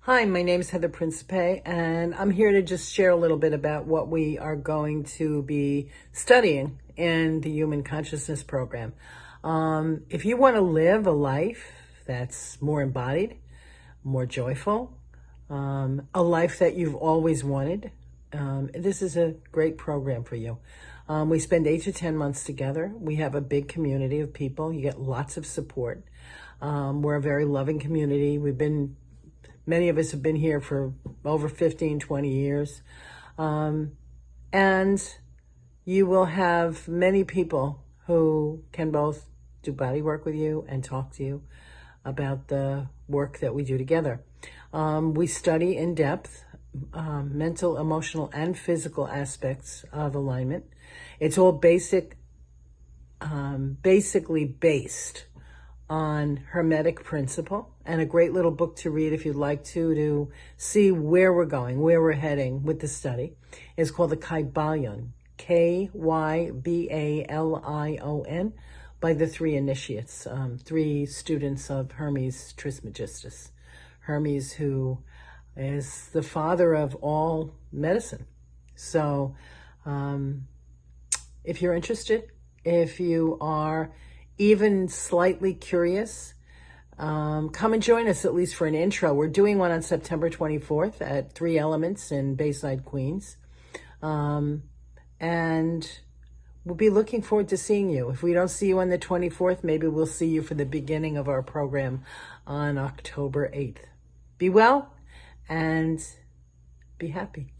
Hi, my name is Heather Principe, and I'm here to just share a little bit about what we are going to be studying in the Human Consciousness Program. If you want to live a life that's more embodied, more joyful, a life that you've always wanted, this is a great program for you. We spend 8 to 10 months together. We have a big community of people. You get lots of support. We're a very loving community. Many of us have been here for over 15, 20 years. And you will have many people who can both do body work with you and talk to you about the work that we do together. We study in depth mental, emotional, and physical aspects of alignment. It's all basically based on Hermetic principle, and a great little book to read if you'd like to see where we're going, where we're heading with the study, is called the Kybalion, Kybalion, by the three initiates, three students of Hermes Trismegistus. Hermes, who is the father of all medicine. So if you're interested, if you are even slightly curious, come and join us at least for an intro. We're doing one on September 24th at 3 Elements in Bayside, Queens. And we'll be looking forward to seeing you. If we don't see you on the 24th, maybe we'll see you for the beginning of our program on October 8th. Be well and be happy.